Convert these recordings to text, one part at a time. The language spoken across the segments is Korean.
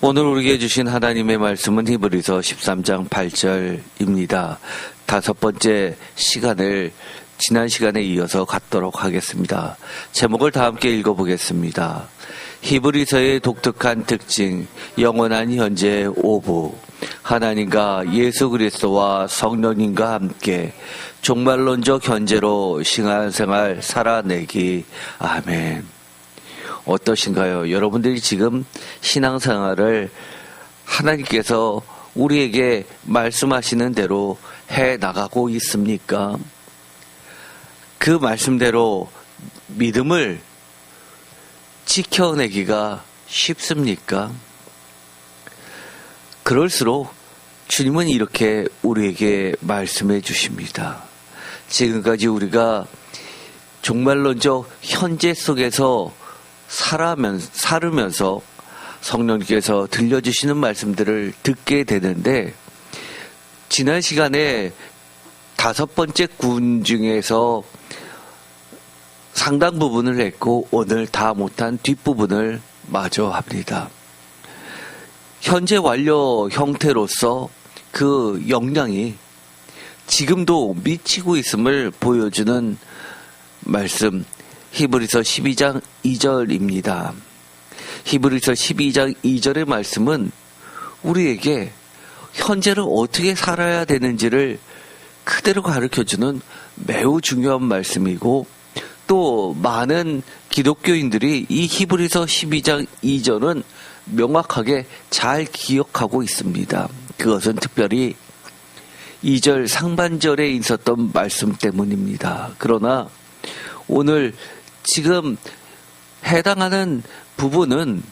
오늘 우리에게 주신 하나님의 말씀은 히브리서 13장 8절입니다. 다섯 번째 시간을 지난 시간에 이어서 갖도록 하겠습니다. 제목을 다 함께 읽어보겠습니다. 히브리서의 독특한 특징, 영원한 현재 오부, 하나님과 예수 그리스도와 성령님과 함께 종말론적 현재로 신앙생활 살아내기. 아멘. 어떠신가요? 여러분들이 지금 신앙생활을 하나님께서 우리에게 말씀하시는 대로 해 나가고 있습니까? 그 말씀대로 믿음을 지켜내기가 쉽습니까? 그럴수록 주님은 이렇게 우리에게 말씀해 주십니다. 지금까지 우리가 종말론적 현재 속에서 살으면서 성령님께서 들려주시는 말씀들을 듣게 되는데, 지난 시간에 다섯 번째 군 중에서 상당 부분을 했고 오늘 다 못한 뒷부분을 마저 합니다. 현재 완료 형태로서 그 역량이 지금도 미치고 있음을 보여주는 말씀, 히브리서 12장 2절입니다. 히브리서 12장 2절의 말씀은 우리에게 현재를 어떻게 살아야 되는지를 그대로 가르쳐주는 매우 중요한 말씀이고, 또 많은 기독교인들이 이 히브리서 12장 2절은 명확하게 잘 기억하고 있습니다. 그것은 특별히 2절 상반절에 있었던 말씀 때문입니다. 그러나 오늘 지금 해당하는 부분은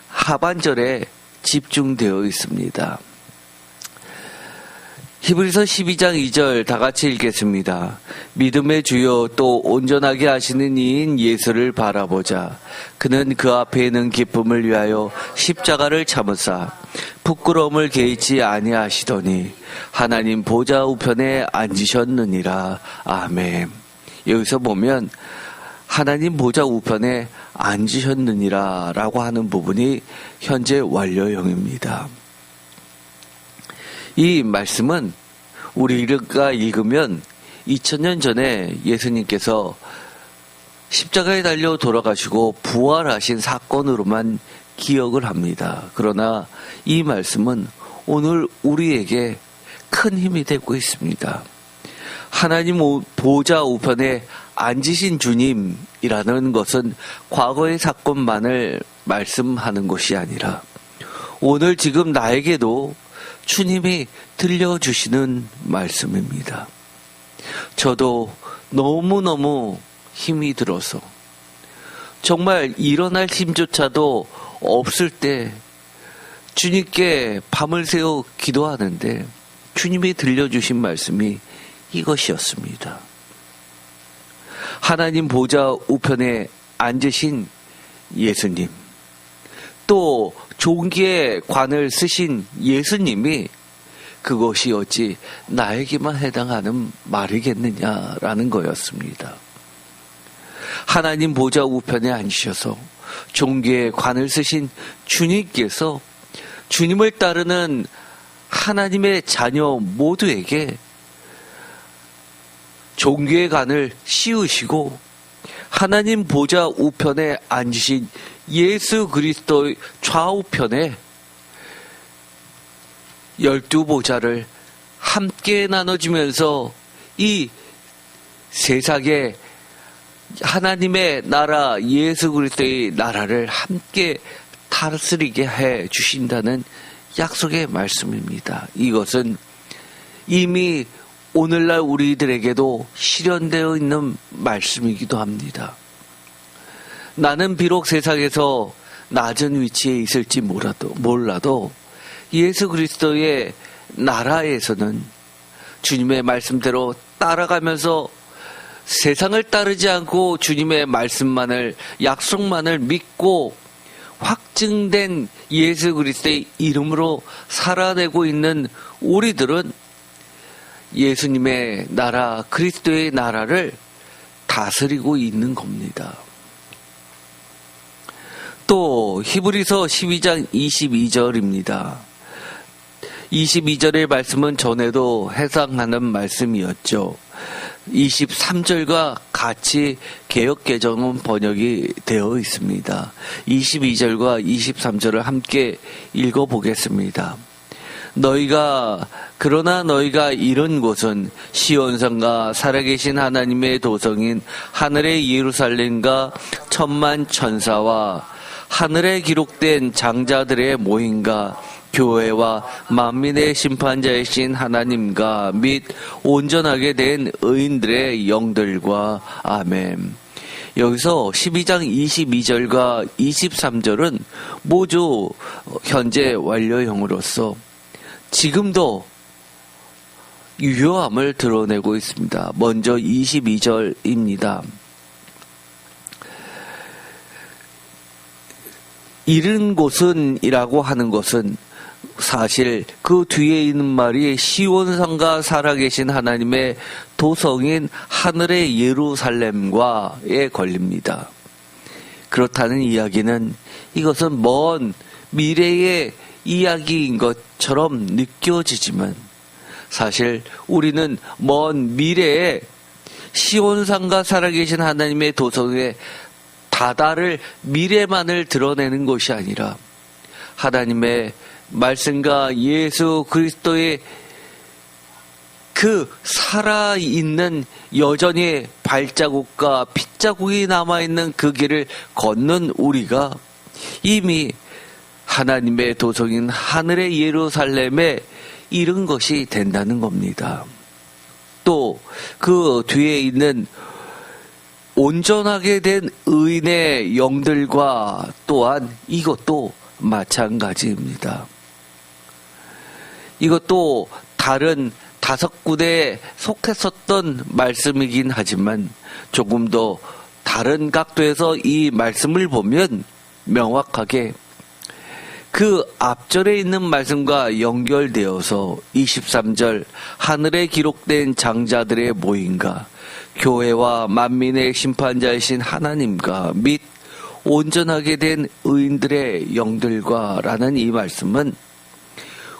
하반절에 집중되어 있습니다. 히브리서 12장 2절 다 같이 읽겠습니다. 믿음의 주요 또 온전하게 하시는 이인 예수를 바라보자. 그는 그 앞에 있는 기쁨을 위하여 십자가를 참으사 부끄러움을 개의치 아니하시더니 하나님 보좌 우편에 앉으셨느니라. 아멘. 여기서 보면 하나님 보좌 우편에 앉으셨느니라 라고 하는 부분이 현재 완료형입니다. 이 말씀은 우리가 읽으면 2000년 전에 예수님께서 십자가에 달려 돌아가시고 부활하신 사건으로만 기억을 합니다. 그러나 이 말씀은 오늘 우리에게 큰 힘이 되고 있습니다. 하나님 보좌 우편에 앉으신 주님이라는 것은 과거의 사건만을 말씀하는 것이 아니라 오늘 지금 나에게도 주님이 들려주시는 말씀입니다. 저도 너무너무 힘이 들어서 정말 일어날 힘조차도 없을 때 주님께 밤을 새워 기도하는데 주님이 들려주신 말씀이 이것이었습니다. 하나님 보좌 우편에 앉으신 예수님, 또 종기의 관을 쓰신 예수님이 그것이 어찌 나에게만 해당하는 말이겠느냐라는 거였습니다. 하나님 보좌 우편에 앉으셔서 종기의 관을 쓰신 주님께서 주님을 따르는 하나님의 자녀 모두에게 종기의 관을 씌우시고 하나님 보좌 우편에 앉으신 예수 그리스도의 좌우편에 12보좌를 함께 나눠주면서 이 세상에 하나님의 나라 예수 그리스도의 나라를 함께 다스리게 해 주신다는 약속의 말씀입니다. 이것은 이미 오늘날 우리들에게도 실현되어 있는 말씀이기도 합니다. 나는 비록 세상에서 낮은 위치에 있을지 몰라도 예수 그리스도의 나라에서는 주님의 말씀대로 따라가면서 세상을 따르지 않고 주님의 말씀만을, 약속만을 믿고 확증된 예수 그리스도의 이름으로 살아내고 있는 우리들은 예수님의 나라, 그리스도의 나라를 다스리고 있는 겁니다. 또 히브리서 12장 22절입니다. 22절의 말씀은 전에도 해당하는 말씀이었죠. 23절과 같이 개역개정은 번역이 되어 있습니다. 22절과 23절을 함께 읽어보겠습니다. 그러나 너희가 이른 곳은 시온산과 살아계신 하나님의 도성인 하늘의 예루살렘과 천만 천사와 하늘에 기록된 장자들의 모임과 교회와 만민의 심판자이신 하나님과 및 온전하게 된 의인들의 영들과 아멘. 여기서 12장 22절과 23절은 모두 현재 완료형으로서 지금도 유효함을 드러내고 있습니다. 먼저 22절입니다. 이른 곳은 이라고 하는 것은 사실 그 뒤에 있는 말이 시온산과 살아계신 하나님의 도성인 하늘의 예루살렘과에 걸립니다. 그렇다는 이야기는 이것은 먼 미래의 이야기인 것처럼 느껴지지만 사실 우리는 먼 미래에 시온산과 살아계신 하나님의 도성에 다다를 미래만을 드러내는 것이 아니라 하나님의 말씀과 예수 그리스도의 그 살아있는 여전히 발자국과 핏자국이 남아있는 그 길을 걷는 우리가 이미 하나님의 도성인 하늘의 예루살렘에 이른 것이 된다는 겁니다. 또 그 뒤에 있는 온전하게 된 의인의 영들과 또한 이것도 마찬가지입니다. 이것도 다른 5군데에 속했었던 말씀이긴 하지만 조금 더 다른 각도에서 이 말씀을 보면 명확하게 그 앞절에 있는 말씀과 연결되어서 23절 하늘에 기록된 장자들의 모임과 교회와 만민의 심판자이신 하나님과 및 온전하게 된 의인들의 영들과 라는 이 말씀은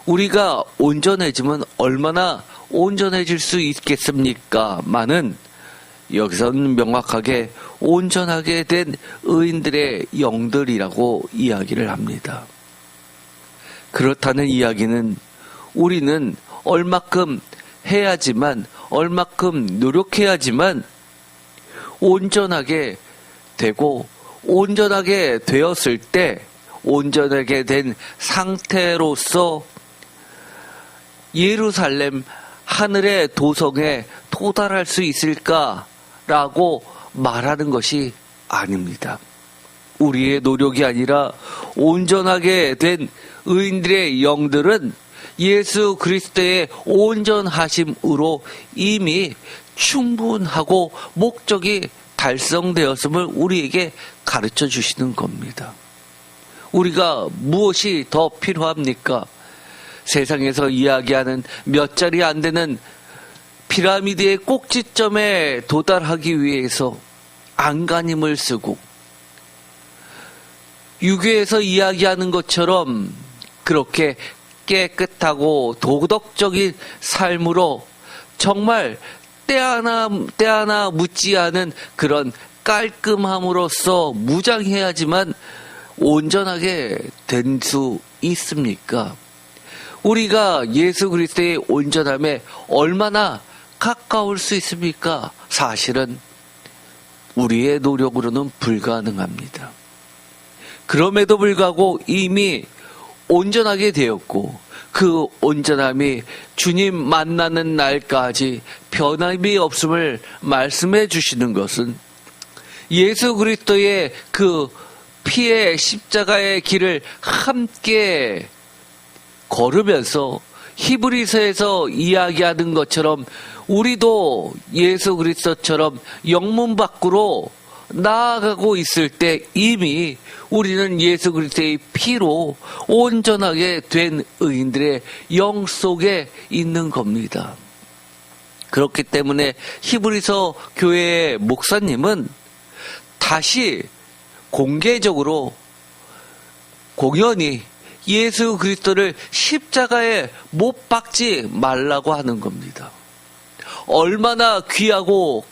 우리가 온전해지면 얼마나 온전해질 수 있겠습니까? 많은 여기서는 명확하게 온전하게 된 의인들의 영들이라고 이야기를 합니다. 그렇다는 이야기는 우리는 얼마큼 해야지만 얼마큼 노력해야지만 온전하게 되고 온전하게 되었을 때 온전하게 된 상태로서 예루살렘 하늘의 도성에 도달할 수 있을까라고 말하는 것이 아닙니다. 우리의 노력이 아니라 온전하게 된 의인들의 영들은 예수 그리스도의 온전하심으로 이미 충분하고 목적이 달성되었음을 우리에게 가르쳐 주시는 겁니다. 우리가 무엇이 더 필요합니까? 세상에서 이야기하는 몇 자리 안 되는 피라미드의 꼭지점에 도달하기 위해서 안간힘을 쓰고 유교에서 이야기하는 것처럼 그렇게 깨끗하고 도덕적인 삶으로 정말 때 하나 묻지 않은 그런 깔끔함으로써 무장해야지만 온전하게 된 수 있습니까? 우리가 예수 그리스도의 온전함에 얼마나 가까울 수 있습니까? 사실은 우리의 노력으로는 불가능합니다. 그럼에도 불구하고 이미 온전하게 되었고 그 온전함이 주님 만나는 날까지 변함이 없음을 말씀해 주시는 것은 예수 그리스도의 그 피의 십자가의 길을 함께 걸으면서 히브리서에서 이야기하는 것처럼 우리도 예수 그리스도처럼 영문 밖으로 나아가고 있을 때 이미 우리는 예수 그리스도의 피로 온전하게 된 의인들의 영 속에 있는 겁니다. 그렇기 때문에 히브리서 교회의 목사님은 다시 공개적으로 공연히 예수 그리스도를 십자가에 못 박지 말라고 하는 겁니다. 얼마나 귀하고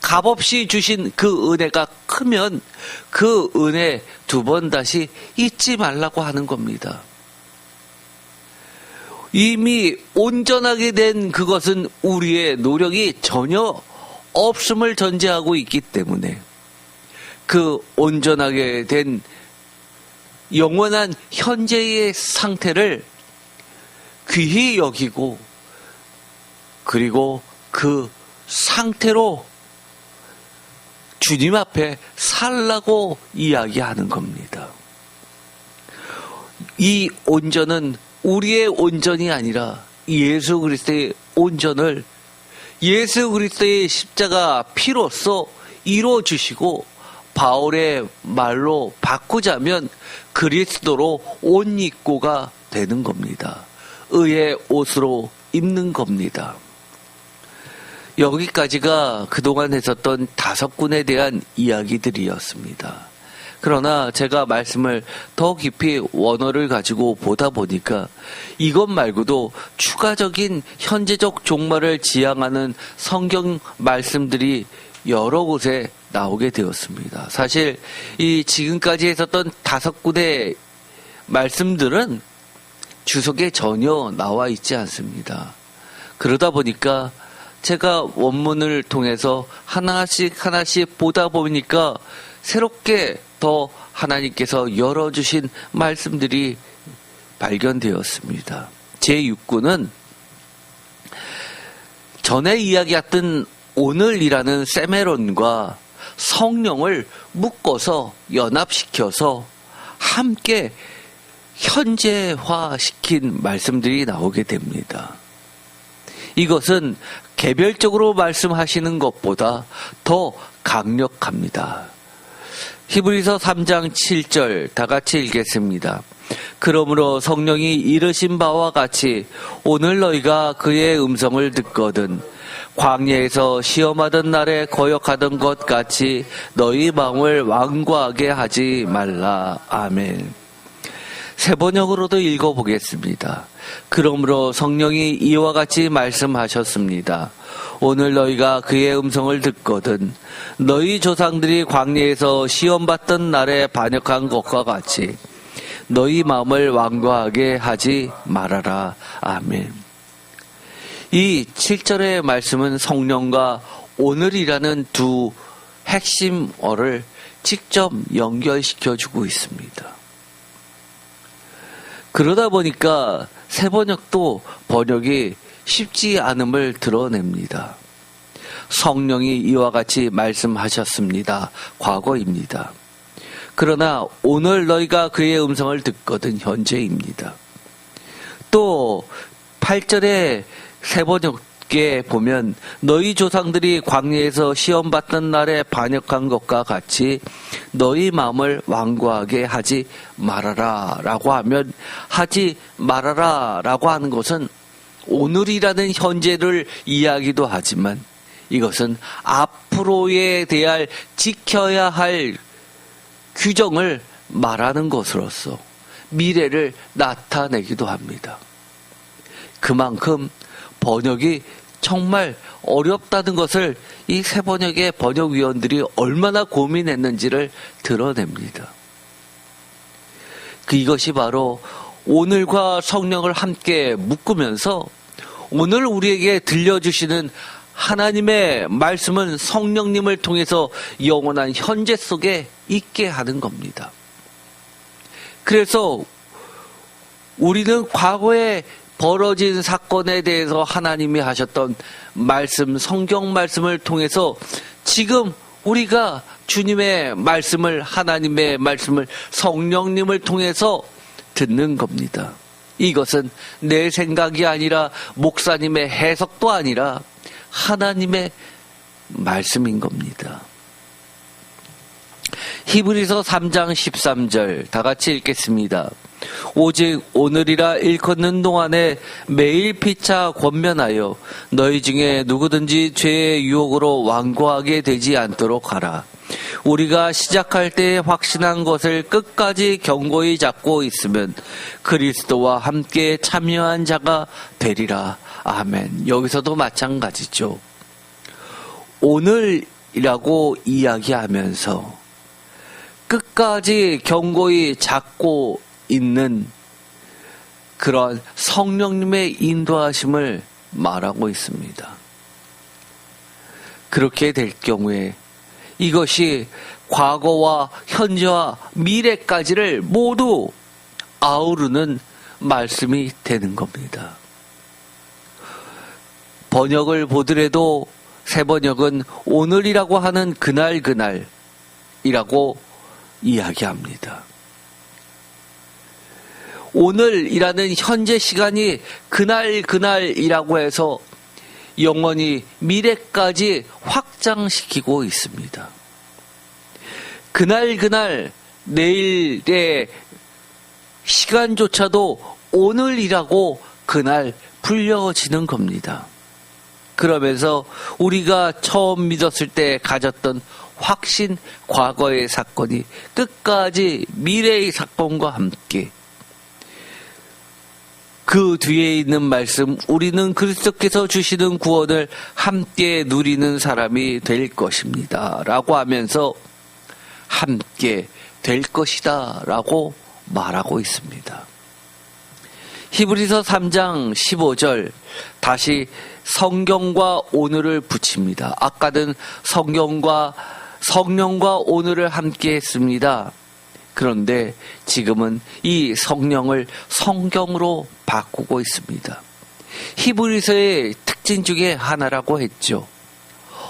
값없이 주신 그 은혜가 크면 그 은혜 두 번 다시 잊지 말라고 하는 겁니다. 이미 온전하게 된 그것은 우리의 노력이 전혀 없음을 전제하고 있기 때문에 그 온전하게 된 영원한 현재의 상태를 귀히 여기고 그리고 그 상태로 주님 앞에 살라고 이야기하는 겁니다. 이 온전은 우리의 온전이 아니라 예수 그리스도의 온전을 예수 그리스도의 십자가 피로써 이루어주시고 바울의 말로 바꾸자면 그리스도로 옷 입고가 되는 겁니다. 의의 옷으로 입는 겁니다. 여기까지가 그동안 했었던 5군에 대한 이야기들이었습니다. 그러나 제가 말씀을 더 깊이 원어를 가지고 보다 보니까 이것 말고도 추가적인 현재적 종말을 지향하는 성경 말씀들이 여러 곳에 나오게 되었습니다. 사실 이 지금까지 했었던 5군의 말씀들은 주석에 전혀 나와 있지 않습니다. 그러다 보니까 제가 원문을 통해서 하나씩 보다 보니까 새롭게 더 하나님께서 열어주신 말씀들이 발견되었습니다. 제6군은 전에 이야기했던 오늘이라는 세메론과 성령을 묶어서 연합시켜서 함께 현재화시킨 말씀들이 나오게 됩니다. 이것은 개별적으로 말씀하시는 것보다 더 강력합니다. 히브리서 3장 7절 다 같이 읽겠습니다. 그러므로 성령이 이르신 바와 같이 오늘 너희가 그의 음성을 듣거든 광야에서 시험하던 날에 거역하던 것 같이 너희 마음을 완고하게 하지 말라. 아멘. 세 번역으로도 읽어보겠습니다. 그러므로 성령이 이와 같이 말씀하셨습니다. 오늘 너희가 그의 음성을 듣거든 너희 조상들이 광야에서 시험받던 날에 반역한 것과 같이 너희 마음을 완고하게 하지 말아라. 아멘. 이 7절의 말씀은 성령과 오늘이라는 두 핵심어를 직접 연결시켜주고 있습니다. 그러다 보니까 새 번역도 번역이 쉽지 않음을 드러냅니다. 성령이 이와 같이 말씀하셨습니다. 과거입니다. 그러나 오늘 너희가 그의 음성을 듣거든 현재입니다. 또 8절의 새 번역에 보면 너희 조상들이 광야에서 시험받던 날에 반역한 것과 같이 너희 마음을 완고하게 하지 말아라 라고 하면 하지 말아라 라고 하는 것은 오늘이라는 현재를 이야기도 하지만 이것은 앞으로에 대할 지켜야 할 규정을 말하는 것으로서 미래를 나타내기도 합니다. 그만큼 번역이 정말 어렵다는 것을 이 새 번역의 번역위원들이 얼마나 고민했는지를 드러냅니다. 이것이 바로 오늘과 성령을 함께 묶으면서 오늘 우리에게 들려주시는 하나님의 말씀은 성령님을 통해서 영원한 현재 속에 있게 하는 겁니다. 그래서 우리는 과거에 벌어진 사건에 대해서 하나님이 하셨던 말씀, 성경 말씀을 통해서 지금 우리가 주님의 말씀을, 하나님의 말씀을 성령님을 통해서 듣는 겁니다. 이것은 내 생각이 아니라 목사님의 해석도 아니라 하나님의 말씀인 겁니다. 히브리서 3장 13절 다 같이 읽겠습니다. 오직 오늘이라 일컫는 동안에 매일 피차 권면하여 너희 중에 누구든지 죄의 유혹으로 완고하게 되지 않도록 하라. 우리가 시작할 때 확신한 것을 끝까지 견고히 잡고 있으면 그리스도와 함께 참여한 자가 되리라. 아멘. 여기서도 마찬가지죠. 오늘이라고 이야기하면서 끝까지 견고히 잡고 있는 그런 성령님의 인도하심을 말하고 있습니다. 그렇게 될 경우에 이것이 과거와 현재와 미래까지를 모두 아우르는 말씀이 되는 겁니다. 번역을 보더라도 새 번역은 오늘이라고 하는 그날이라고 이야기합니다. 오늘이라는 현재 시간이 그날이라고 해서 영원히 미래까지 확장시키고 있습니다. 그날 내일의 시간조차도 오늘이라고 그날 불려지는 겁니다. 그러면서 우리가 처음 믿었을 때 가졌던 확신, 과거의 사건이 끝까지 미래의 사건과 함께 그 뒤에 있는 말씀, 우리는 그리스도께서 주시는 구원을 함께 누리는 사람이 될 것입니다 라고 하면서 함께 될 것이다 라고 말하고 있습니다. 히브리서 3장 15절 다시 성경과 오늘을 붙입니다. 아까는 성령과 오늘을 함께 했습니다. 그런데 지금은 이 성령을 성경으로 바꾸고 있습니다. 히브리서의 특징 중에 하나라고 했죠.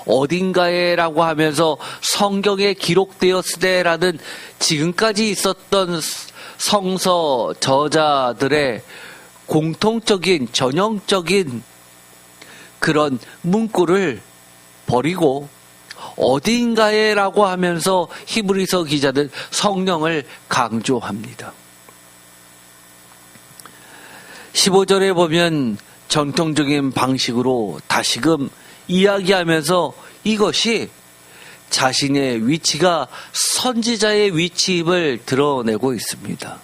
어딘가에라고 하면서 성경에 기록되었을 때라는 지금까지 있었던 성서 저자들의 공통적인 전형적인 그런 문구를 버리고 어딘가에라고 하면서 히브리서 기자는 성령을 강조합니다. 15절에 보면 전통적인 방식으로 다시금 이야기하면서 이것이 자신의 위치가 선지자의 위치임을 드러내고 있습니다.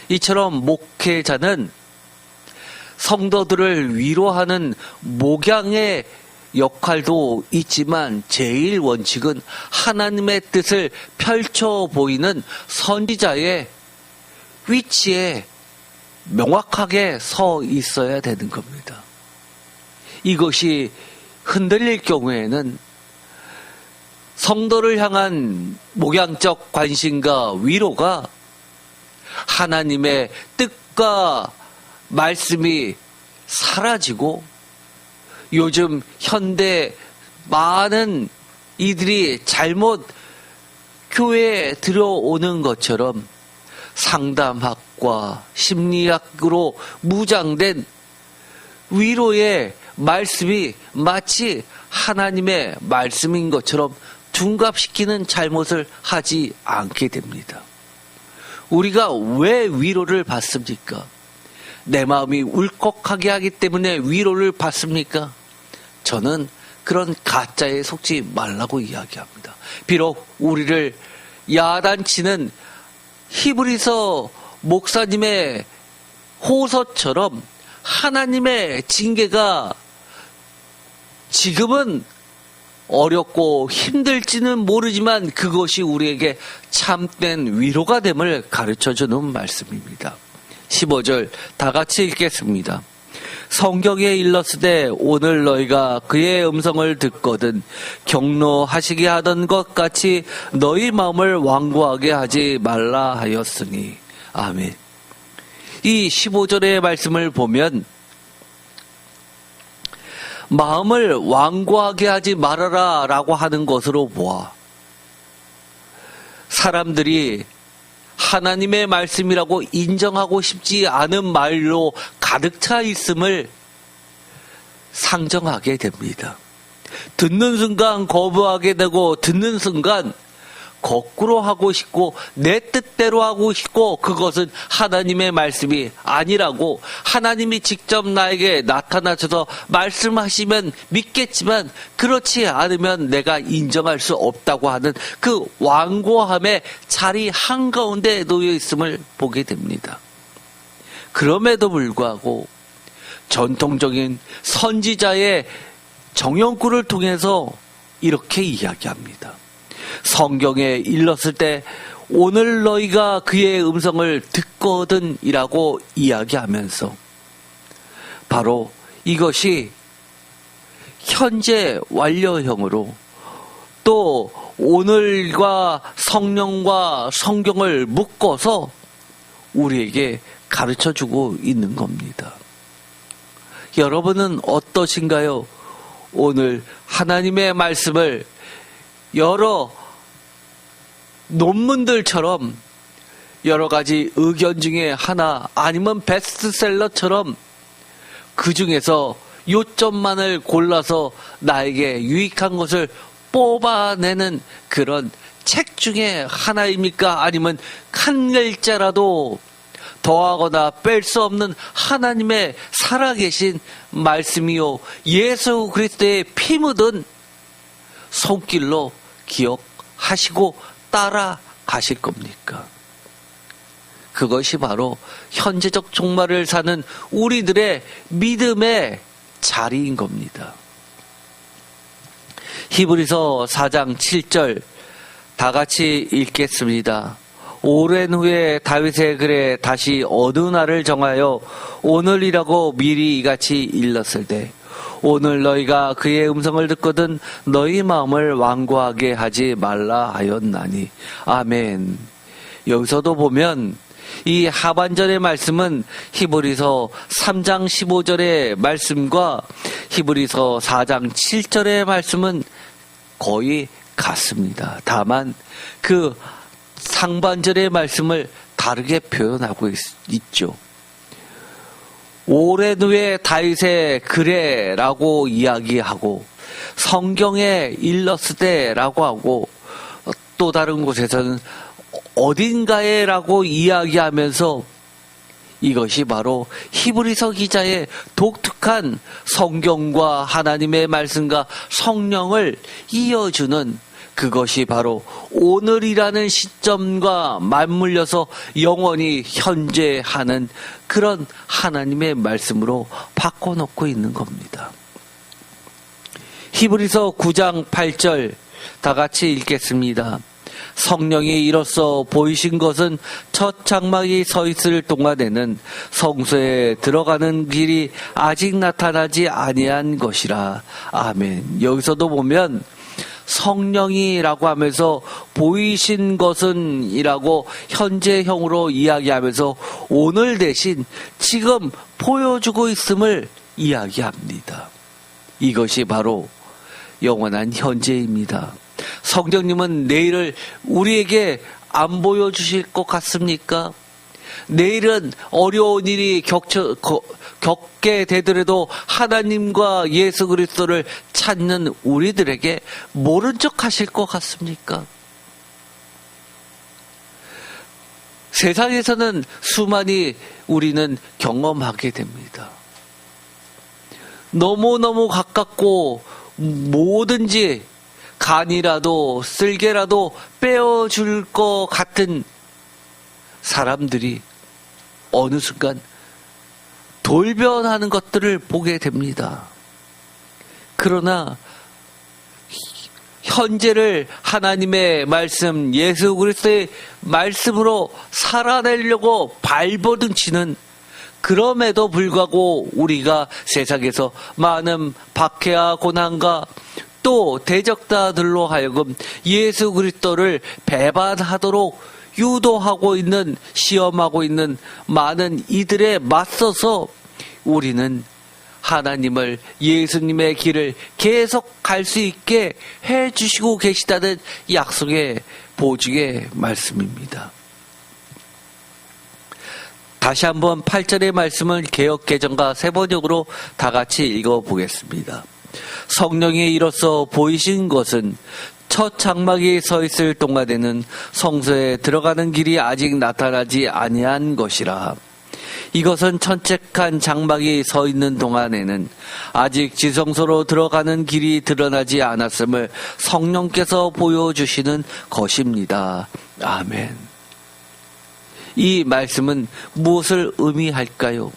이처럼 목회자는 성도들을 위로하는 목양의 역할도 있지만 제일 원칙은 하나님의 뜻을 펼쳐 보이는 선지자의 위치에 명확하게 서 있어야 되는 겁니다. 이것이 흔들릴 경우에는 성도를 향한 목양적 관심과 위로가 하나님의 뜻과 말씀이 사라지고 요즘 현대 많은 이들이 잘못 교회에 들어오는 것처럼 상담학과 심리학으로 무장된 위로의 말씀이 마치 하나님의 말씀인 것처럼 둔갑시키는 잘못을 하지 않게 됩니다. 우리가 왜 위로를 받습니까? 내 마음이 울컥하게 하기 때문에 위로를 받습니까? 저는 그런 가짜에 속지 말라고 이야기합니다. 비록 우리를 야단치는 히브리서 목사님의 호소처럼 하나님의 징계가 지금은 어렵고 힘들지는 모르지만 그것이 우리에게 참된 위로가 됨을 가르쳐주는 말씀입니다. 15절 다 같이 읽겠습니다. 성경에 일렀으되 오늘 너희가 그의 음성을 듣거든 경노하시게 하던 것 같이 너희 마음을 완고하게 하지 말라 하였으니. 아멘. 이 15절의 말씀을 보면 마음을 완고하게 하지 말아라 라고 하는 것으로 보아 사람들이 하나님의 말씀이라고 인정하고 싶지 않은 말로 가득 차 있음을 상정하게 됩니다. 듣는 순간 거부하게 되고 듣는 순간 거꾸로 하고 싶고 내 뜻대로 하고 싶고 그것은 하나님의 말씀이 아니라고, 하나님이 직접 나에게 나타나셔서 말씀하시면 믿겠지만 그렇지 않으면 내가 인정할 수 없다고 하는 그 완고함의 자리 한가운데 놓여 있음을 보게 됩니다. 그럼에도 불구하고 전통적인 선지자의 정형구를 통해서 이렇게 이야기합니다. 성경에 일렀을 때 오늘 너희가 그의 음성을 듣거든 이라고 이야기하면서 바로 이것이 현재 완료형으로 또 오늘과 성령과 성경을 묶어서 우리에게 가르쳐주고 있는 겁니다. 여러분은 어떠신가요? 오늘 하나님의 말씀을 여러 논문들처럼 여러 가지 의견 중에 하나 아니면 베스트셀러처럼 그 중에서 요점만을 골라서 나에게 유익한 것을 뽑아내는 그런 책 중에 하나입니까? 아니면 한 글자라도 더하거나 뺄 수 없는 하나님의 살아계신 말씀이요 예수 그리스도의 피 묻은 손길로 기억하시고 따라가실 겁니까? 그것이 바로 현재적 종말을 사는 우리들의 믿음의 자리인 겁니다. 히브리서 4장 7절 다 같이 읽겠습니다. 오랜 후에 다윗의 글에 다시 어느 날을 정하여 오늘이라고 미리 이같이 일렀을 때 오늘 너희가 그의 음성을 듣거든 너희 마음을 완고하게 하지 말라 하였나니. 아멘. 여기서도 보면 이 하반절의 말씀은 히브리서 3장 15절의 말씀과 히브리서 4장 7절의 말씀은 거의 같습니다. 다만 그 상반절의 말씀을 다르게 표현하고 있죠. 오랜 후에 다윗의 글에라고 이야기하고 성경에 일렀을 때라고 하고 또 다른 곳에서는 어딘가에라고 이야기하면서 이것이 바로 히브리서 기자의 독특한 성경과 하나님의 말씀과 성령을 이어주는 그것이 바로 오늘이라는 시점과 맞물려서 영원히 현재하는 그런 하나님의 말씀으로 바꿔놓고 있는 겁니다. 히브리서 9장 8절 다 같이 읽겠습니다. 성령이 이로써 보이신 것은 첫 장막이 서 있을 동안에는 성소에 들어가는 길이 아직 나타나지 아니한 것이라. 아멘. 여기서도 보면 성령이라고 하면서 보이신 것은 이라고 현재형으로 이야기하면서 오늘 대신 지금 보여주고 있음을 이야기합니다. 이것이 바로 영원한 현재입니다. 성령님은 내일을 우리에게 안 보여주실 것 같습니까? 내일은 어려운 일이 겪게 되더라도 하나님과 예수 그리스도를 찾는 우리들에게 모른 척 하실 것 같습니까? 세상에서는 수많이 우리는 경험하게 됩니다. 너무너무 가깝고 뭐든지 간이라도 쓸개라도 빼어줄 것 같은 사람들이 어느 순간 돌변하는 것들을 보게 됩니다. 그러나 현재를 하나님의 말씀, 예수 그리스도의 말씀으로 살아내려고 발버둥치는, 그럼에도 불구하고 우리가 세상에서 많은 박해와 고난과 또 대적자들로 하여금 예수 그리스도를 배반하도록 유도하고 있는, 시험하고 있는 많은 이들에 맞서서 우리는 하나님을, 예수님의 길을 계속 갈 수 있게 해주시고 계시다는 약속의 보증의 말씀입니다. 다시 한번 8절의 말씀을 개역개정과 새번역으로 다 같이 읽어보겠습니다. 성령이 이로써 보이신 것은 첫 장막이 서 있을 동안에는 성소에 들어가는 길이 아직 나타나지 아니한 것이라. 이것은 천책한 장막이 서 있는 동안에는 아직 지성소로 들어가는 길이 드러나지 않았음을 성령께서 보여주시는 것입니다. 아멘. 이 말씀은 무엇을 의미할까요?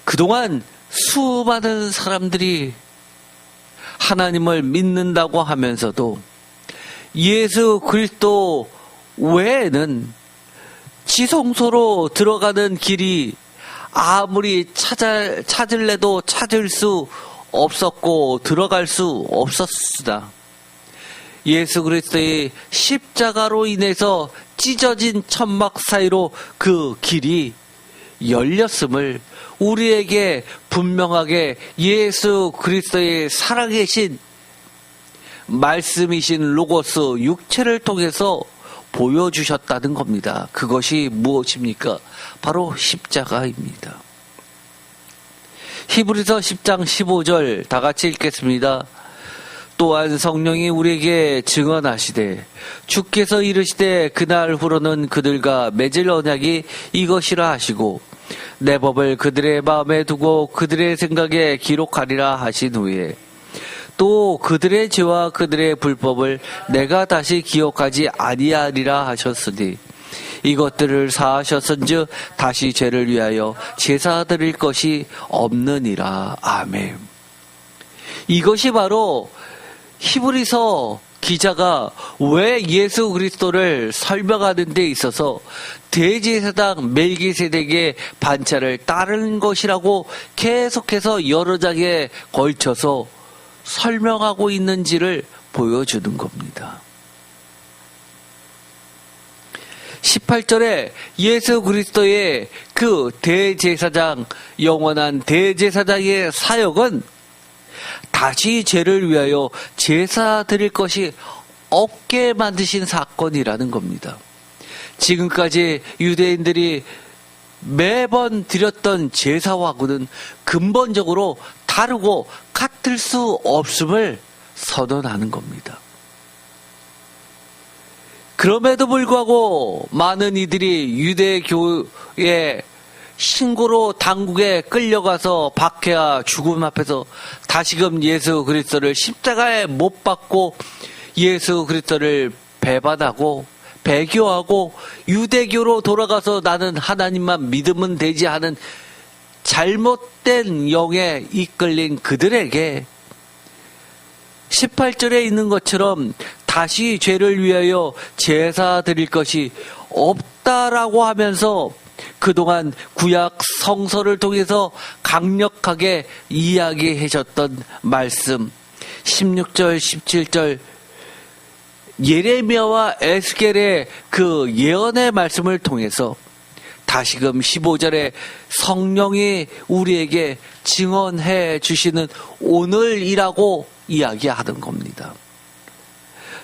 그동안 수많은 사람들이 하나님을 믿는다고 하면서도 예수 그리스도 외에는 지성소로 들어가는 길이 아무리 찾을래도 찾을 수 없었고 들어갈 수 없었으나 예수 그리스도의 십자가로 인해서 찢어진 천막 사이로 그 길이 열렸음을 우리에게 분명하게 예수 그리스도의 살아계신 말씀이신 로고스 육체를 통해서 보여주셨다는 겁니다. 그것이 무엇입니까? 바로 십자가입니다. 히브리서 10장 15절 다 같이 읽겠습니다. 또한 성령이 우리에게 증언하시되 주께서 이르시되 그날 후로는 그들과 맺을 언약이 이것이라 하시고 내 법을 그들의 마음에 두고 그들의 생각에 기록하리라 하신 후에 또 그들의 죄와 그들의 불법을 내가 다시 기억하지 아니하리라 하셨으니 이것들을 사하셨은즉 다시 죄를 위하여 제사 드릴 것이 없느니라. 아멘. 이것이 바로 히브리서 기자가 왜 예수 그리스도를 설명하는 데 있어서 대제사장 멜기세덱의 반차를 따르는 것이라고 계속해서 여러 장에 걸쳐서 설명하고 있는지를 보여주는 겁니다. 18절에 예수 그리스도의 그 대제사장, 영원한 대제사장의 사역은 다시 죄를 위하여 제사 드릴 것이 없게 만드신 사건이라는 겁니다. 지금까지 유대인들이 매번 드렸던 제사와는 근본적으로 다르고 같을 수 없음을 선언하는 겁니다. 그럼에도 불구하고 많은 이들이 유대교의 신고로 당국에 끌려가서 박해와 죽음 앞에서 다시금 예수 그리스도를 십자가에 못 박고 예수 그리스도를 배반하고 배교하고 유대교로 돌아가서 나는 하나님만 믿으면 되지 하는 잘못된 영에 이끌린 그들에게 18절에 있는 것처럼 다시 죄를 위하여 제사 드릴 것이 없다라고 하면서 그동안 구약 성서를 통해서 강력하게 이야기하셨던 말씀 16절 17절 예레미야와 에스겔의 그 예언의 말씀을 통해서 다시금 15절에 성령이 우리에게 증언해 주시는 오늘이라고 이야기하는 겁니다.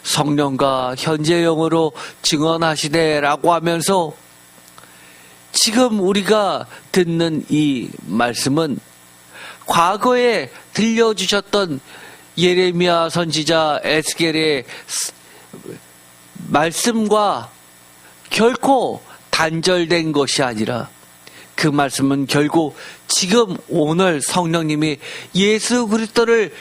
성령과 현재 영으로 증언하시되라고 하면서 지금 우리가 듣는 이 말씀은 과거에 들려주셨던 예레미야 선지자 에스겔의 말씀과 결코 단절된 것이 아니라 그 말씀은 결국 지금 오늘 성령님이 예수 그리스도를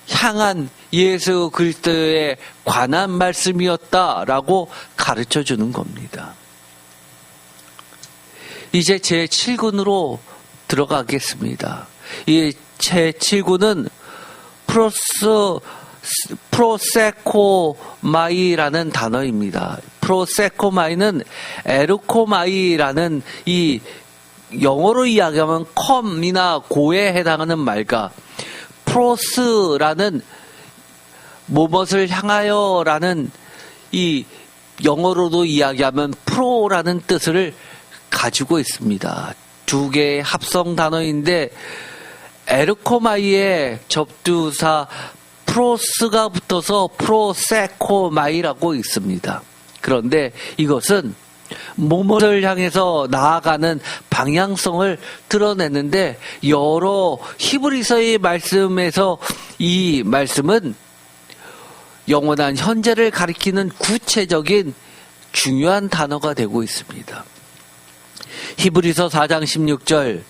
향한 예수 그리스도에 관한 말씀이었다라고 가르쳐 주는 겁니다. 이제 제7군으로 들어가겠습니다. 이 제7군은 프로세코마이라는 단어입니다. 프로세코마이는 에르코마이라는 이 영어로 이야기하면 컴이나 고에 해당하는 말과 프로스라는 무엇을 향하여라는 이 영어로도 이야기하면 프로라는 뜻을 가지고 있습니다. 두 개의 합성 단어인데 에르코마이의 접두사 프로스가 붙어서 프로세코마이라고 있습니다. 그런데 이것은 무엇을 향해서 나아가는 방향성을 드러내는데 여러 히브리서의 말씀에서 이 말씀은 영원한 현재를 가리키는 구체적인 중요한 단어가 되고 있습니다. 히브리서 4장 16절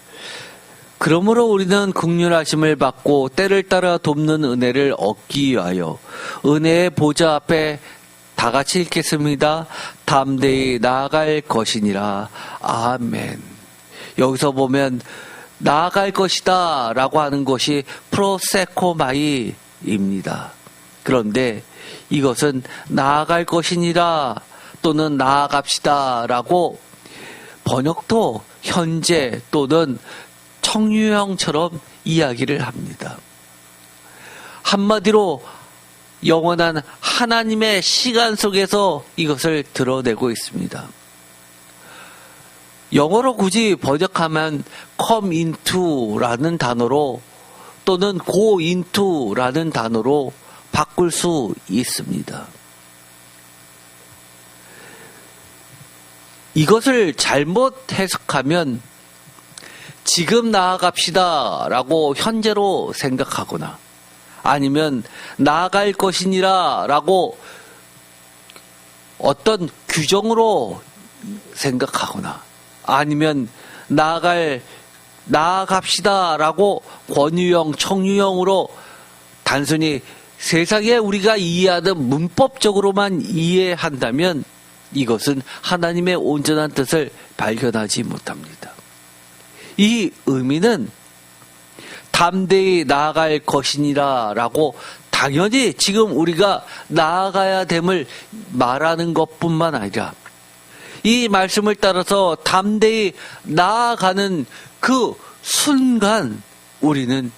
그러므로 우리는 긍휼하심을 받고 때를 따라 돕는 은혜를 얻기 위하여 은혜의 보좌 앞에 다 같이 읽겠습니다. 담대히 나아갈 것이니라. 아멘. 여기서 보면 나아갈 것이다 라고 하는 것이 프로세코마이입니다. 그런데 이것은 나아갈 것이니라 또는 나아갑시다 라고 번역도 현재 또는 청유형처럼 이야기를 합니다. 한마디로 영원한 하나님의 시간 속에서 이것을 드러내고 있습니다. 영어로 굳이 번역하면 come into라는 단어로 또는 go into라는 단어로 바꿀 수 있습니다. 이것을 잘못 해석하면 지금 나아갑시다 라고 현재로 생각하거나 아니면 나아갈 것이니라 라고 어떤 규정으로 생각하거나 아니면 나아갑시다 라고 권유형, 청유형으로 단순히 세상에 우리가 이해하는 문법적으로만 이해한다면 이것은 하나님의 온전한 뜻을 발견하지 못합니다. 이 의미는 담대히 나아갈 것이니라 라고 당연히 지금 우리가 나아가야 됨을 말하는 것뿐만 아니라 이 말씀을 따라서 담대히 나아가는 그 순간 우리는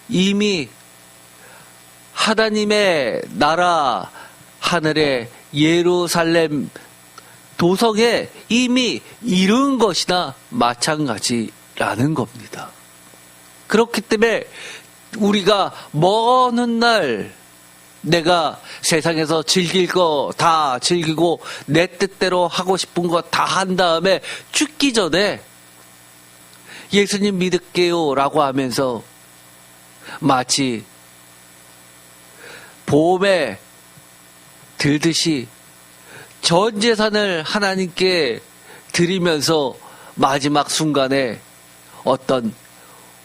이미 하나님의 나라 하늘의 예루살렘 도성에 이미 이른 것이나 마찬가지라는 겁니다. 그렇기 때문에 우리가 먼 훗날 내가 세상에서 즐길 거 다 즐기고 내 뜻대로 하고 싶은 거 다 한 다음에 죽기 전에 예수님 믿을게요 라고 하면서 마치 보험에 들듯이 전 재산을 하나님께 드리면서 마지막 순간에 어떤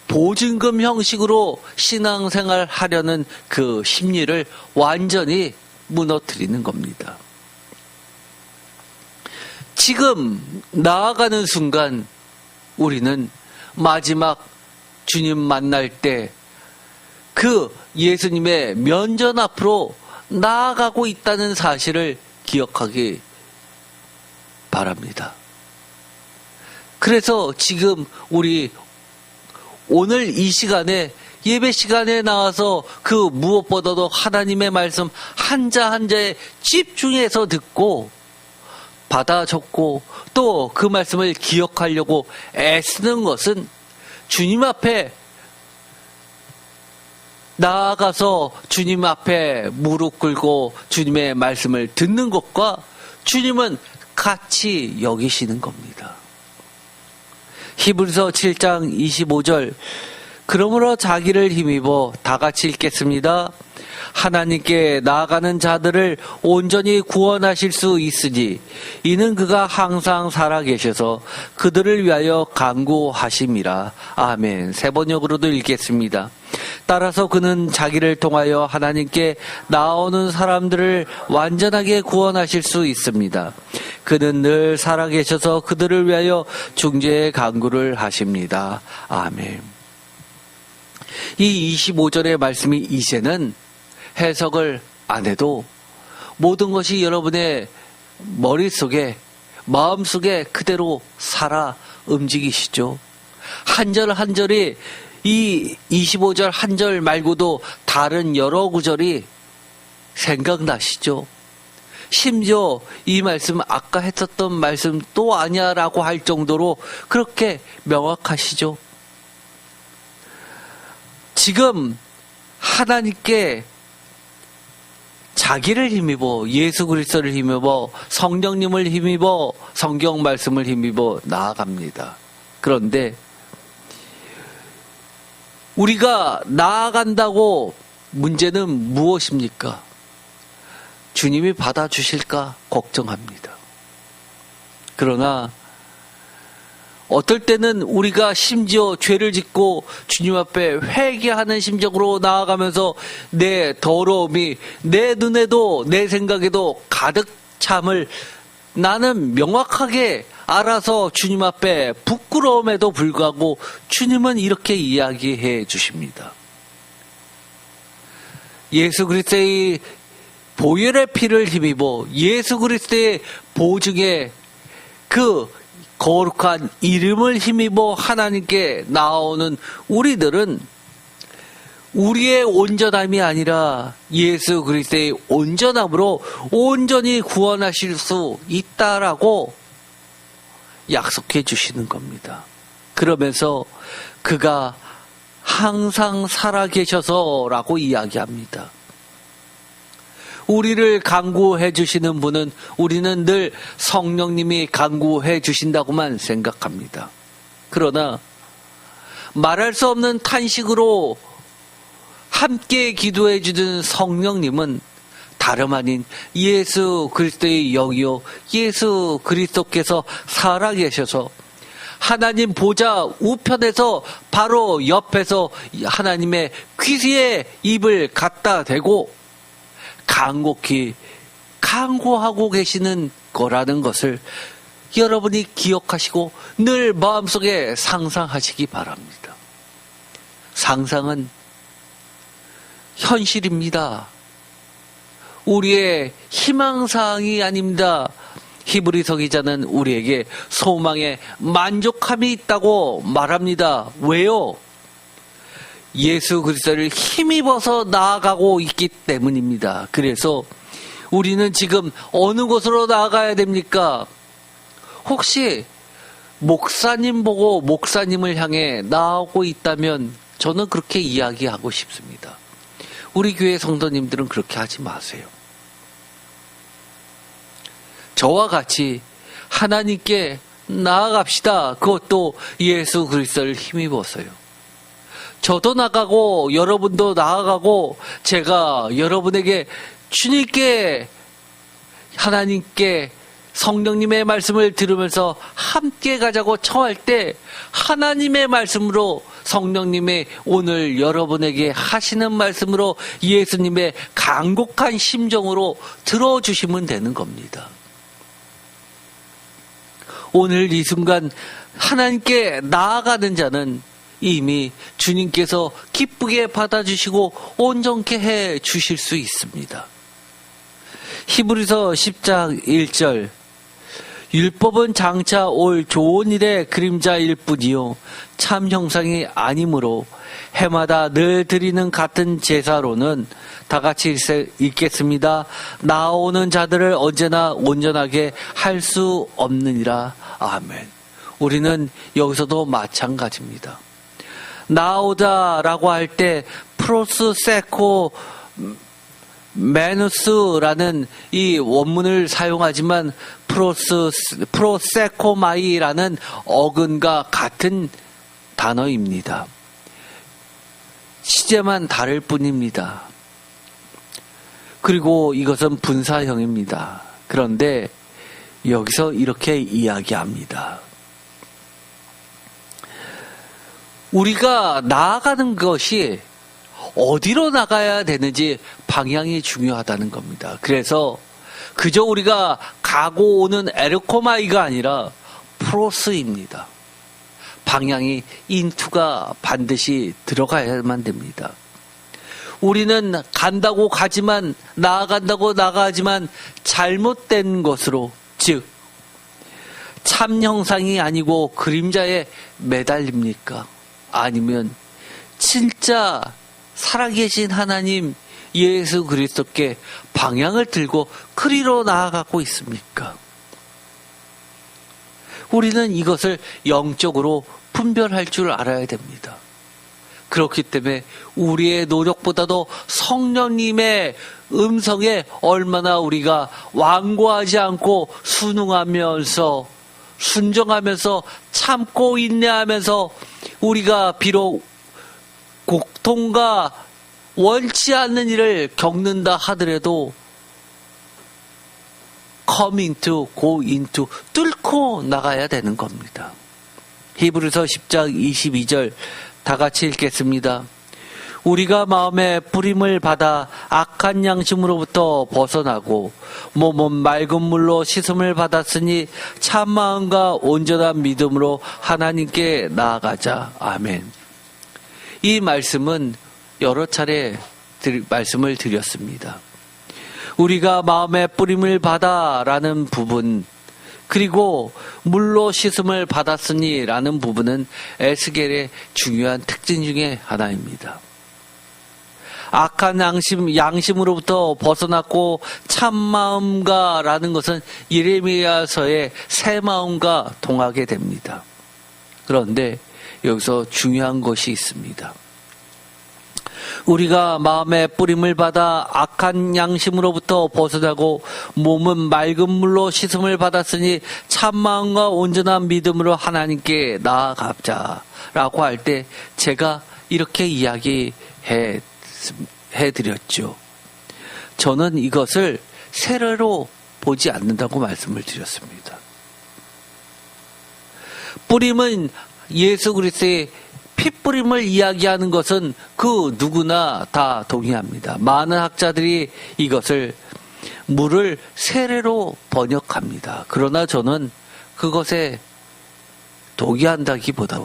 보증금 형식으로 신앙생활 하려는 그 심리를 완전히 무너뜨리는 겁니다. 지금 나아가는 순간 우리는 마지막 주님 만날 때 그 예수님의 면전 앞으로 나아가고 있다는 사실을 기억하기 바랍니다. 그래서 지금 우리 오늘 이 시간에 예배 시간에 나와서 그 무엇보다도 하나님의 말씀 한자 한자에 집중해서 듣고 받아 적고 또 그 말씀을 기억하려고 애쓰는 것은 주님 앞에 나아가서 주님 앞에 무릎 꿇고 주님의 말씀을 듣는 것과 주님은 같이 여기시는 겁니다. 히브리서 7장 25절 그러므로 자기를 힘입어 다 같이 읽겠습니다. 하나님께 나아가는 자들을 온전히 구원하실 수 있으니 이는 그가 항상 살아계셔서 그들을 위하여 간구하심이라. 아멘. 세 번역으로도 읽겠습니다. 따라서 그는 자기를 통하여 하나님께 나오는 사람들을 완전하게 구원하실 수 있습니다. 그는 늘 살아계셔서 그들을 위하여 중재의 간구를 하십니다. 아멘. 이 25절의 말씀이 이제는 해석을 안 해도 모든 것이 여러분의 머릿속에 마음속에 그대로 살아 움직이시죠. 한 절 한 절이 이 25절 한 절 말고도 다른 여러 구절이 생각나시죠. 심지어 이 말씀 아까 했었던 말씀 또 아니야 라고 할 정도로 그렇게 명확하시죠. 지금 하나님께 자기를 힘입어 예수 그리스도를 힘입어 성령님을 힘입어 성경 말씀을 힘입어 나아갑니다. 그런데 우리가 나아간다고 문제는 무엇입니까? 주님이 받아주실까 걱정합니다. 그러나 어떨 때는 우리가 심지어 죄를 짓고 주님 앞에 회개하는 심정으로 나아가면서 내 더러움이 내 눈에도 내 생각에도 가득 참을 나는 명확하게 알아서 주님 앞에 부끄러움에도 불구하고 주님은 이렇게 이야기해 주십니다. 예수 그리스도의 보혈의 피를 힘입어 예수 그리스도의 보증에 그 거룩한 이름을 힘입어 하나님께 나오는 우리들은 우리의 온전함이 아니라 예수 그리스도의 온전함으로 온전히 구원하실 수 있다라고 약속해 주시는 겁니다. 그러면서 그가 항상 살아계셔서라고 이야기합니다. 우리를 간구해 주시는 분은 우리는 늘 성령님이 간구해 주신다고만 생각합니다. 그러나 말할 수 없는 탄식으로 함께 기도해 주는 성령님은 다름 아닌 예수 그리스도의 영이요 예수 그리스도께서 살아계셔서 하나님 보좌 우편에서 바로 옆에서 하나님의 귀에 입을 갖다 대고 간곡히 간구하고 계시는 거라는 것을 여러분이 기억하시고 늘 마음속에 상상하시기 바랍니다. 상상은 현실입니다. 우리의 희망사항이 아닙니다. 히브리서 기자는 우리에게 소망에 만족함이 있다고 말합니다. 왜요? 예수 그리스도를 힘입어서 나아가고 있기 때문입니다. 그래서 우리는 지금 어느 곳으로 나아가야 됩니까? 혹시 목사님 보고 목사님을 향해 나아오고 있다면 저는 그렇게 이야기하고 싶습니다. 우리 교회 성도님들은 그렇게 하지 마세요. 저와 같이 하나님께 나아갑시다. 그것도 예수 그리스도를 힘입어서요. 저도 나가고 여러분도 나아가고 제가 여러분에게 주님께 하나님께 성령님의 말씀을 들으면서 함께 가자고 청할 때 하나님의 말씀으로 성령님의 오늘 여러분에게 하시는 말씀으로 예수님의 간곡한 심정으로 들어주시면 되는 겁니다. 오늘 이 순간 하나님께 나아가는 자는 이미 주님께서 기쁘게 받아주시고 온전케 해 주실 수 있습니다. 히브리서 10장 1절 율법은 장차 올 좋은 일의 그림자일 뿐이요 참 형상이 아니므로 해마다 늘 드리는 같은 제사로는 다 같이 읽겠습니다. 나오는 자들을 언제나 온전하게 할 수 없느니라. 아멘. 우리는 여기서도 마찬가지입니다. 나오다라고 할 때 프로스세코 메누스라는 이 원문을 사용하지만 프로세코마이라는 어근과 같은 단어입니다. 시제만 다를 뿐입니다. 그리고 이것은 분사형입니다. 그런데 여기서 이렇게 이야기합니다. 우리가 나아가는 것이 어디로 나가야 되는지 방향이 중요하다는 겁니다. 그래서 그저 우리가 가고 오는 에르코마이가 아니라 프로스입니다. 방향이 인투가 반드시 들어가야만 됩니다. 우리는 간다고 가지만 나아간다고 나가지만 잘못된 것으로 즉 참 형상이 아니고 그림자에 매달립니까? 아니면 진짜 살아계신 하나님 예수 그리스도께 방향을 들고 그리로 나아가고 있습니까? 우리는 이것을 영적으로 분별할 줄 알아야 됩니다. 그렇기 때문에 우리의 노력보다도 성령님의 음성에 얼마나 우리가 완고하지 않고 순종하면서 참고 인내하면서 우리가 비록 고통과 원치 않는 일을 겪는다 하더라도 come into, go into, 뚫고 나가야 되는 겁니다. 히브리서 10장 22절 다 같이 읽겠습니다. 우리가 마음에 뿌림을 받아 악한 양심으로부터 벗어나고 몸은 맑은 물로 씻음을 받았으니 참 마음과 온전한 믿음으로 하나님께 나아가자. 아멘. 이 말씀은 여러 차례 말씀을 드렸습니다. 우리가 마음에 뿌림을 받아 라는 부분, 그리고 물로 씻음을 받았으니 라는 부분은 에스겔의 중요한 특징 중에 하나입니다. 악한 양심으로부터 벗어났고 참마음과 라는 것은 예레미야서의 새 마음과 동하게 됩니다. 그런데 여기서 중요한 것이 있습니다. 우리가 마음에 뿌림을 받아 악한 양심으로부터 벗어나고 몸은 맑은 물로 씻음을 받았으니 참마음과 온전한 믿음으로 하나님께 나아가자라고 할 때 제가 이렇게 이야기해드렸죠. 저는 이것을 세례로 보지 않는다고 말씀을 드렸습니다. 뿌림은 예수 그리스도의 핏뿌림을 이야기하는 것은 그 누구나 다 동의합니다. 많은 학자들이 이것을 물을 세례로 번역합니다. 그러나 저는 그것에 동의한다기보다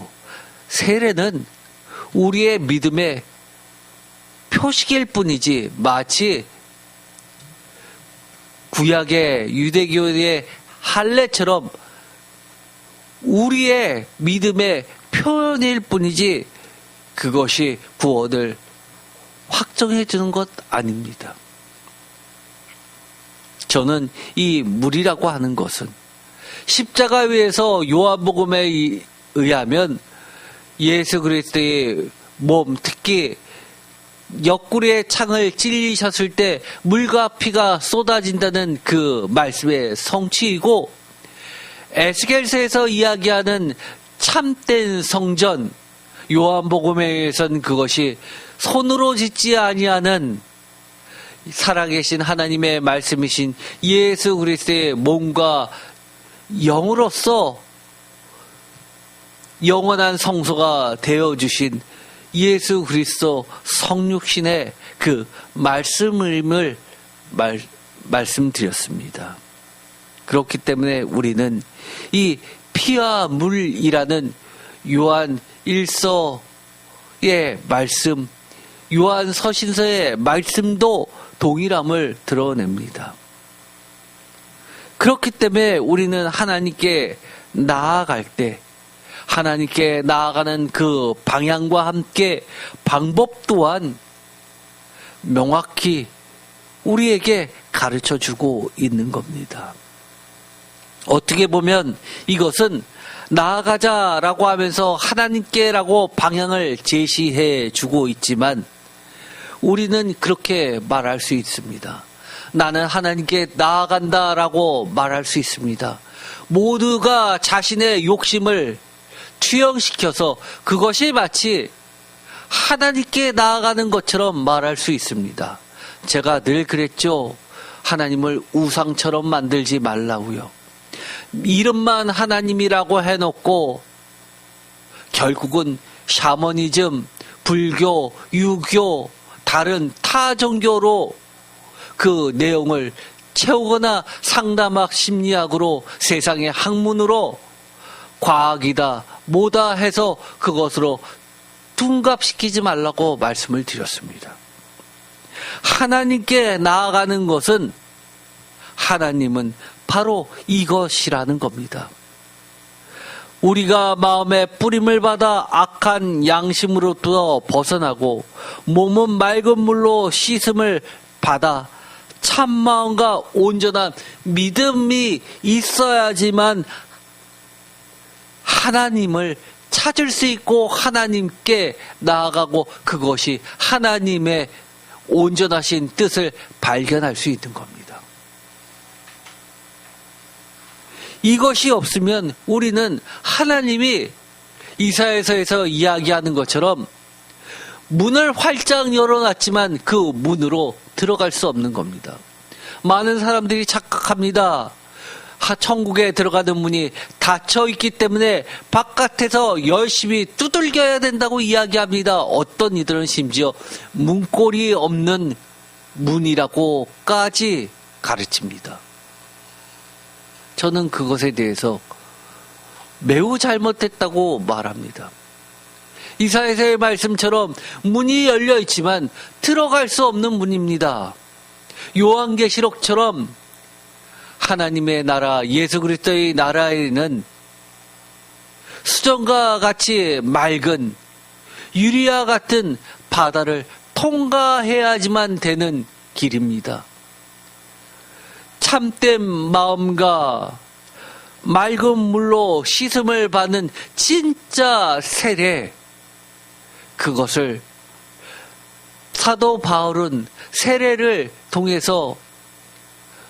세례는 우리의 믿음의 표식일 뿐이지 마치 구약의 유대교의 할례처럼 우리의 믿음의 표현일 뿐이지 그것이 구원을 확정해 주는 것 아닙니다. 저는 이 물이라고 하는 것은 십자가 위에서 요한복음에 의하면 예수 그리스도의 몸, 특히 옆구리의 창을 찔리셨을 때 물과 피가 쏟아진다는 그 말씀의 성취이고, 에스겔서에서 이야기하는 참된 성전, 요한복음에선 그것이 손으로 짓지 아니하는 살아계신 하나님의 말씀이신 예수 그리스도의 몸과 영으로서 영원한 성소가 되어주신 예수 그리스도 성육신의 그 말씀을 말씀드렸습니다. 그렇기 때문에 우리는 이 피와 물이라는 요한 1서의 말씀, 요한 서신서의 말씀도 동일함을 드러냅니다. 그렇기 때문에 우리는 하나님께 나아갈 때 하나님께 나아가는 그 방향과 함께 방법 또한 명확히 우리에게 가르쳐 주고 있는 겁니다. 어떻게 보면 이것은 나아가자라고 하면서 하나님께라고 방향을 제시해 주고 있지만 우리는 그렇게 말할 수 있습니다. 나는 하나님께 나아간다라고 말할 수 있습니다. 모두가 자신의 욕심을 투영시켜서 그것이 마치 하나님께 나아가는 것처럼 말할 수 있습니다. 제가 늘 그랬죠. 하나님을 우상처럼 만들지 말라고요. 이름만 하나님이라고 해놓고 결국은 샤머니즘, 불교, 유교, 다른 타 종교로 그 내용을 채우거나 상담학 심리학으로 세상의 학문으로 과학이다 뭐다 해서 그것으로 둔갑시키지 말라고 말씀을 드렸습니다. 하나님께 나아가는 것은 하나님은 바로 이것이라는 겁니다. 우리가 마음에 뿌림을 받아 악한 양심으로부터 벗어나고 몸은 맑은 물로 씻음을 받아 참마음과 온전한 믿음이 있어야지만 하나님을 찾을 수 있고 하나님께 나아가고 그것이 하나님의 온전하신 뜻을 발견할 수 있는 겁니다. 이것이 없으면 우리는 하나님이 이사야서에서 이야기하는 것처럼 문을 활짝 열어놨지만 그 문으로 들어갈 수 없는 겁니다. 많은 사람들이 착각합니다. 천국에 들어가는 문이 닫혀 있기 때문에 바깥에서 열심히 두들겨야 된다고 이야기합니다. 어떤 이들은 심지어 문고리 없는 문이라고까지 가르칩니다. 저는 그것에 대해서 매우 잘못됐다고 말합니다. 이사야서의 말씀처럼 문이 열려 있지만 들어갈 수 없는 문입니다. 요한계시록처럼 하나님의 나라, 예수 그리스도의 나라에는 수정과 같이 맑은 유리와 같은 바다를 통과해야지만 되는 길입니다. 참된 마음과 맑은 물로 씻음을 받는 진짜 세례, 그것을 사도 바울은 세례를 통해서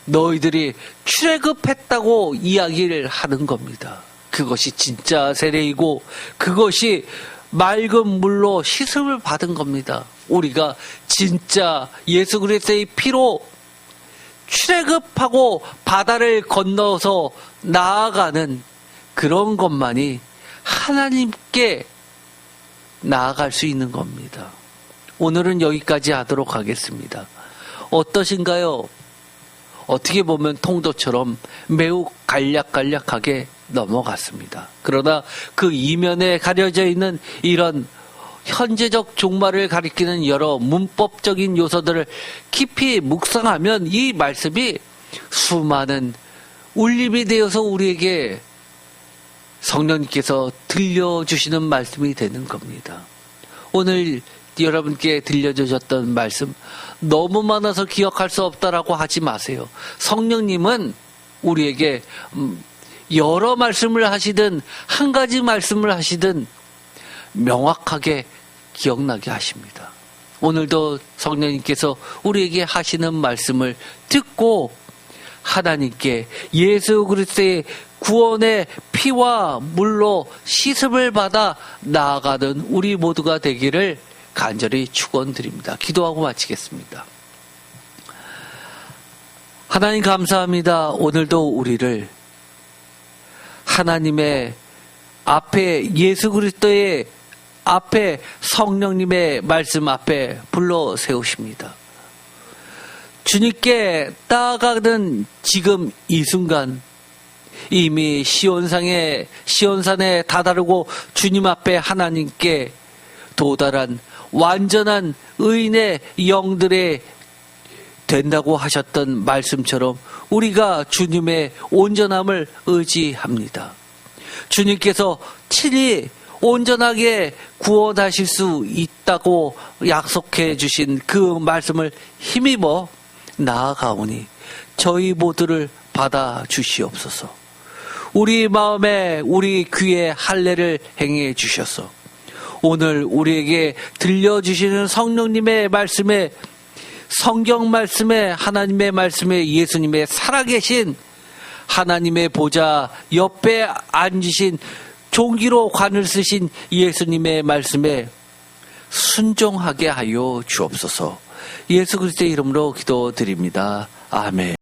너희들이 출애굽했다고 이야기를 하는 겁니다. 그것이 진짜 세례이고 그것이 맑은 물로 씻음을 받은 겁니다. 우리가 진짜 예수 그리스도의 피로 출애굽하고 바다를 건너서 나아가는 그런 것만이 하나님께 나아갈 수 있는 겁니다. 오늘은 여기까지 하도록 하겠습니다. 어떠신가요? 어떻게 보면 통도처럼 매우 간략간략하게 넘어갔습니다. 그러나 그 이면에 가려져 있는 이런 현재적 종말을 가리키는 여러 문법적인 요소들을 깊이 묵상하면 이 말씀이 수많은 울림이 되어서 우리에게 성령님께서 들려주시는 말씀이 되는 겁니다. 오늘 여러분께 들려주셨던 말씀 너무 많아서 기억할 수 없다라고 하지 마세요. 성령님은 우리에게 여러 말씀을 하시든 한 가지 말씀을 하시든 명확하게 기억나게 하십니다. 오늘도 성령님께서 우리에게 하시는 말씀을 듣고 하나님께 예수 그리스도의 구원의 피와 물로 씻음을 받아 나아가는 우리 모두가 되기를 간절히 축원드립니다. 기도하고 마치겠습니다. 하나님 감사합니다. 오늘도 우리를 하나님의 앞에 예수 그리스도의 앞에 성령님의 말씀 앞에 불러 세우십니다. 주님께 나아가는 지금 이 순간 이미 시온산에 다다르고 주님 앞에 하나님께 도달한 완전한 의인의 영들의 된다고 하셨던 말씀처럼 우리가 주님의 온전함을 의지합니다. 주님께서 친히 온전하게 구원하실 수 있다고 약속해 주신 그 말씀을 힘입어 나아가오니 저희 모두를 받아 주시옵소서. 우리 마음에 우리 귀에 할례를 행해 주셔서 오늘 우리에게 들려주시는 성령님의 말씀에 성경 말씀에 하나님의 말씀에 예수님의 살아계신 하나님의 보좌 옆에 앉으신 종기로 관을 쓰신 예수님의 말씀에 순종하게 하여 주옵소서. 예수 그리스도의 이름으로 기도드립니다. 아멘.